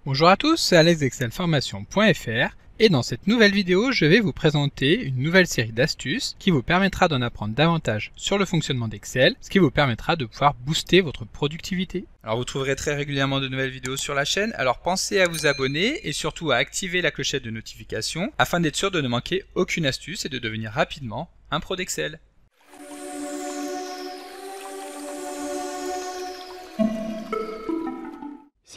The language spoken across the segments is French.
Bonjour à tous, c'est Alex d'excelformation.fr et dans cette nouvelle vidéo, je vais vous présenter une nouvelle série d'astuces qui vous permettra d'en apprendre davantage sur le fonctionnement d'Excel, ce qui vous permettra de pouvoir booster votre productivité. Alors vous trouverez très régulièrement de nouvelles vidéos sur la chaîne, alors pensez à vous abonner et surtout à activer la clochette de notification afin d'être sûr de ne manquer aucune astuce et de devenir rapidement un pro d'Excel.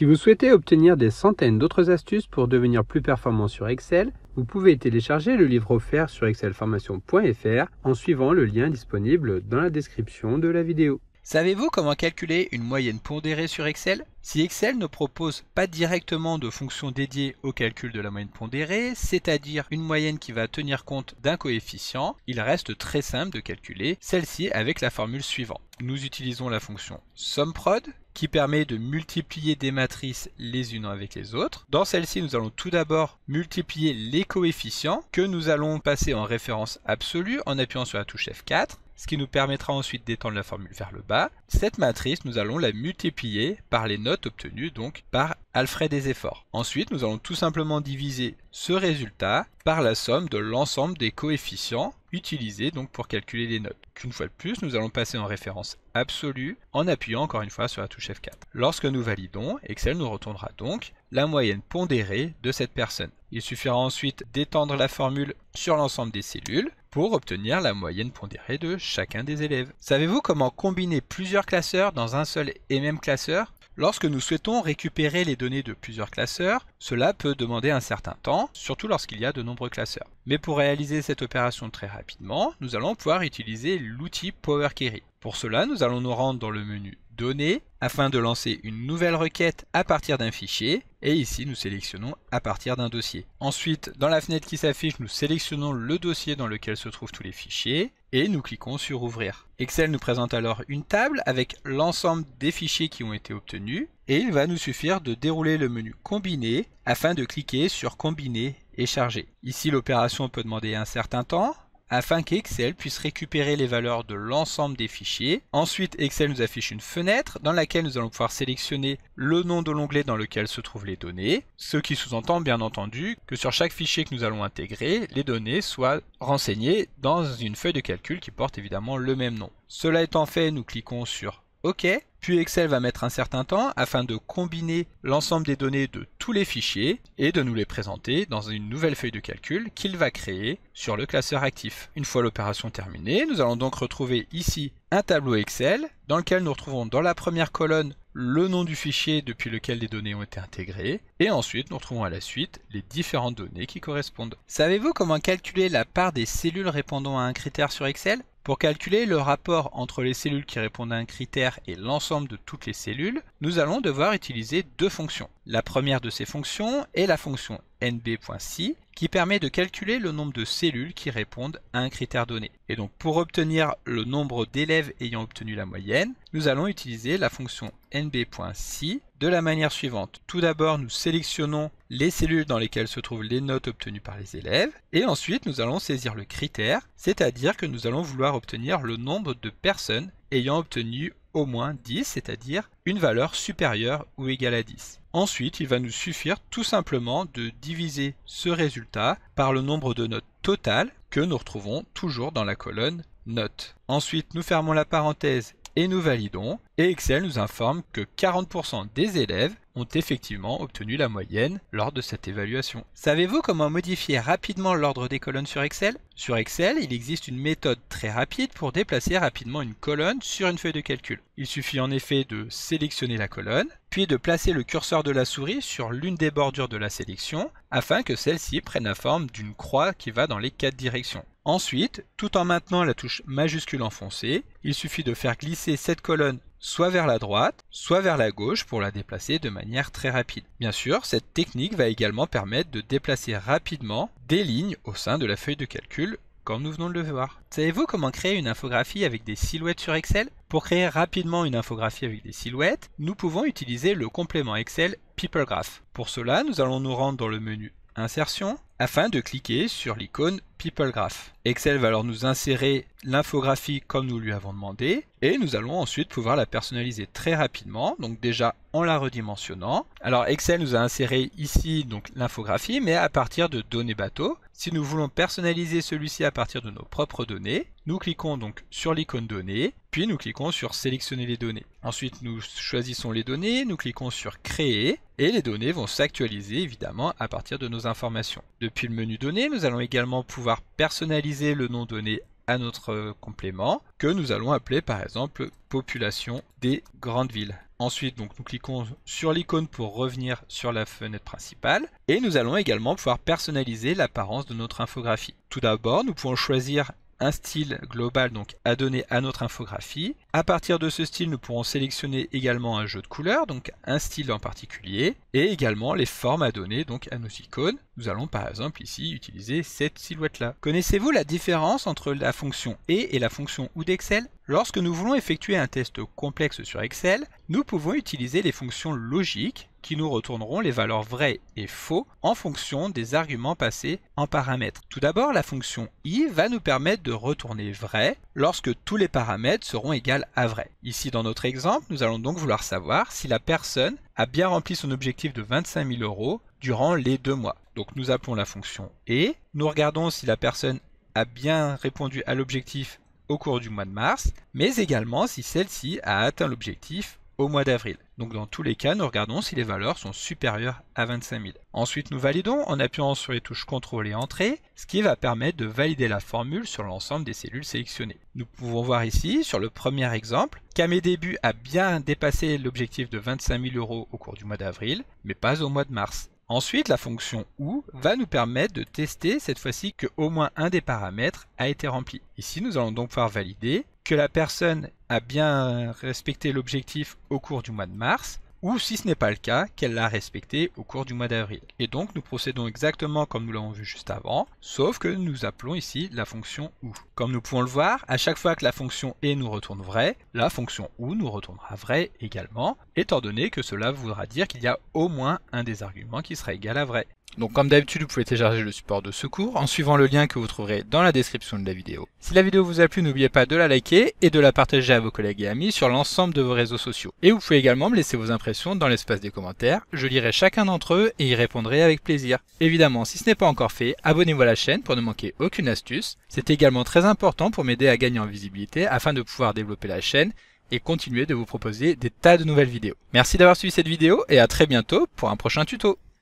Si vous souhaitez obtenir des centaines d'autres astuces pour devenir plus performant sur Excel, vous pouvez télécharger le livre offert sur excelformation.fr en suivant le lien disponible dans la description de la vidéo. Savez-vous comment calculer une moyenne pondérée sur Excel? Si Excel ne propose pas directement de fonction dédiée au calcul de la moyenne pondérée, c'est-à-dire une moyenne qui va tenir compte d'un coefficient, il reste très simple de calculer celle-ci avec la formule suivante. Nous utilisons la fonction SUMPROD qui permet de multiplier des matrices les unes avec les autres. Dans celle-ci, nous allons tout d'abord multiplier les coefficients que nous allons passer en référence absolue en appuyant sur la touche F4. Ce qui nous permettra ensuite d'étendre la formule vers le bas. Cette matrice, nous allons la multiplier par les notes obtenues, donc par Alfred des efforts. Ensuite, nous allons tout simplement diviser ce résultat par la somme de l'ensemble des coefficients utilisés donc pour calculer les notes. Une fois de plus, nous allons passer en référence absolue en appuyant encore une fois sur la touche F4. Lorsque nous validons, Excel nous retournera donc la moyenne pondérée de cette personne. Il suffira ensuite d'étendre la formule sur l'ensemble des cellules pour obtenir la moyenne pondérée de chacun des élèves. Savez-vous comment combiner plusieurs classeurs dans un seul et même classeur? Lorsque nous souhaitons récupérer les données de plusieurs classeurs, cela peut demander un certain temps, surtout lorsqu'il y a de nombreux classeurs. Mais pour réaliser cette opération très rapidement, nous allons pouvoir utiliser l'outil Power Query. Pour cela, nous allons nous rendre dans le menu Données afin de lancer une nouvelle requête à partir d'un fichier et ici nous sélectionnons à partir d'un dossier. Ensuite, dans la fenêtre qui s'affiche, nous sélectionnons le dossier dans lequel se trouvent tous les fichiers et nous cliquons sur Ouvrir. Excel nous présente alors une table avec l'ensemble des fichiers qui ont été obtenus et il va nous suffire de dérouler le menu Combiner afin de cliquer sur Combiner et Charger. Ici, l'opération peut demander un certain temps afin qu'Excel puisse récupérer les valeurs de l'ensemble des fichiers. Ensuite, Excel nous affiche une fenêtre dans laquelle nous allons pouvoir sélectionner le nom de l'onglet dans lequel se trouvent les données, ce qui sous-entend bien entendu que sur chaque fichier que nous allons intégrer, les données soient renseignées dans une feuille de calcul qui porte évidemment le même nom. Cela étant fait, nous cliquons sur OK, puis Excel va mettre un certain temps afin de combiner l'ensemble des données de tous les fichiers et de nous les présenter dans une nouvelle feuille de calcul qu'il va créer sur le classeur actif. Une fois l'opération terminée, nous allons donc retrouver ici un tableau Excel dans lequel nous retrouvons dans la première colonne le nom du fichier depuis lequel les données ont été intégrées et ensuite nous retrouvons à la suite les différentes données qui correspondent. Savez-vous comment calculer la part des cellules répondant à un critère sur Excel? Pour calculer le rapport entre les cellules qui répondent à un critère et l'ensemble de toutes les cellules, nous allons devoir utiliser deux fonctions. La première de ces fonctions est la fonction nb.si qui permet de calculer le nombre de cellules qui répondent à un critère donné. Et donc pour obtenir le nombre d'élèves ayant obtenu la moyenne, nous allons utiliser la fonction nb.si de la manière suivante. Tout d'abord, nous sélectionnons les cellules dans lesquelles se trouvent les notes obtenues par les élèves et ensuite nous allons saisir le critère, c'est-à-dire que nous allons vouloir obtenir le nombre de personnes ayant obtenu au moins 10, c'est-à-dire une valeur supérieure ou égale à 10. Ensuite, il va nous suffire tout simplement de diviser ce résultat par le nombre de notes totales que nous retrouvons toujours dans la colonne Notes. Ensuite, nous fermons la parenthèse et nous validons et Excel nous informe que 40% des élèves ont effectivement obtenu la moyenne lors de cette évaluation. Savez-vous comment modifier rapidement l'ordre des colonnes sur Excel? Sur Excel, il existe une méthode très rapide pour déplacer rapidement une colonne sur une feuille de calcul. Il suffit en effet de sélectionner la colonne, puis de placer le curseur de la souris sur l'une des bordures de la sélection afin que celle-ci prenne la forme d'une croix qui va dans les 4 directions. Ensuite, tout en maintenant la touche majuscule enfoncée, il suffit de faire glisser cette colonne soit vers la droite, soit vers la gauche pour la déplacer de manière très rapide. Bien sûr, cette technique va également permettre de déplacer rapidement des lignes au sein de la feuille de calcul, comme nous venons de le voir. Savez-vous comment créer une infographie avec des silhouettes sur Excel? Pour créer rapidement une infographie avec des silhouettes, nous pouvons utiliser le complément Excel PeopleGraph. Pour cela, nous allons nous rendre dans le menu Insertion, afin de cliquer sur l'icône People Graph. Excel va alors nous insérer l'infographie comme nous lui avons demandé et nous allons ensuite pouvoir la personnaliser très rapidement, donc déjà en la redimensionnant. Alors Excel nous a inséré ici donc l'infographie mais à partir de données bateau. Si nous voulons personnaliser celui-ci à partir de nos propres données, nous cliquons donc sur l'icône données, puis nous cliquons sur sélectionner les données. Ensuite nous choisissons les données, nous cliquons sur créer et les données vont s'actualiser évidemment à partir de nos informations. Depuis le menu données, nous allons également pouvoir personnaliser le nom donné à notre complément que nous allons appeler par exemple population des grandes villes. Ensuite donc nous cliquons sur l'icône pour revenir sur la fenêtre principale et nous allons également pouvoir personnaliser l'apparence de notre infographie. Tout d'abord nous pouvons choisir un style global donc à donner à notre infographie. À partir de ce style, nous pourrons sélectionner également un jeu de couleurs, donc un style en particulier, et également les formes à donner donc à nos icônes. Nous allons par exemple ici utiliser cette silhouette-là. Connaissez-vous la différence entre la fonction et la fonction OU d'Excel? Lorsque nous voulons effectuer un test complexe sur Excel, nous pouvons utiliser les fonctions logiques qui nous retourneront les valeurs vraies et faux en fonction des arguments passés en paramètres. Tout d'abord, la fonction I va nous permettre de retourner vrai lorsque tous les paramètres seront égaux à vrai. Ici dans notre exemple, nous allons donc vouloir savoir si la personne a bien rempli son objectif de 25 000 € durant les 2 mois. Donc nous appelons la fonction et nous regardons si la personne a bien répondu à l'objectif au cours du mois de mars, mais également si celle-ci a atteint l'objectif au mois d'avril. Donc dans tous les cas, nous regardons si les valeurs sont supérieures à 25 000. Ensuite, nous validons en appuyant sur les touches CTRL et Entrée, ce qui va permettre de valider la formule sur l'ensemble des cellules sélectionnées. Nous pouvons voir ici, sur le premier exemple, qu'AmesDébuts a bien dépassé l'objectif de 25 000 € au cours du mois d'avril, mais pas au mois de mars. Ensuite, la fonction OU va nous permettre de tester cette fois-ci que au moins un des paramètres a été rempli. Ici, nous allons donc pouvoir valider que la personne a bien respecté l'objectif au cours du mois de mars, ou si ce n'est pas le cas, qu'elle l'a respecté au cours du mois d'avril. Et donc nous procédons exactement comme nous l'avons vu juste avant, sauf que nous appelons ici la fonction OU. Comme nous pouvons le voir, à chaque fois que la fonction et nous retourne vrai, la fonction OU nous retournera vrai également, étant donné que cela voudra dire qu'il y a au moins un des arguments qui sera égal à vrai. Donc comme d'habitude, vous pouvez télécharger le support de secours en suivant le lien que vous trouverez dans la description de la vidéo. Si la vidéo vous a plu, n'oubliez pas de la liker et de la partager à vos collègues et amis sur l'ensemble de vos réseaux sociaux. Et vous pouvez également me laisser vos impressions dans l'espace des commentaires, je lirai chacun d'entre eux et y répondrai avec plaisir. Évidemment, si ce n'est pas encore fait, abonnez-vous à la chaîne pour ne manquer aucune astuce. C'est également très important pour m'aider à gagner en visibilité afin de pouvoir développer la chaîne et continuer de vous proposer des tas de nouvelles vidéos. Merci d'avoir suivi cette vidéo et à très bientôt pour un prochain tuto.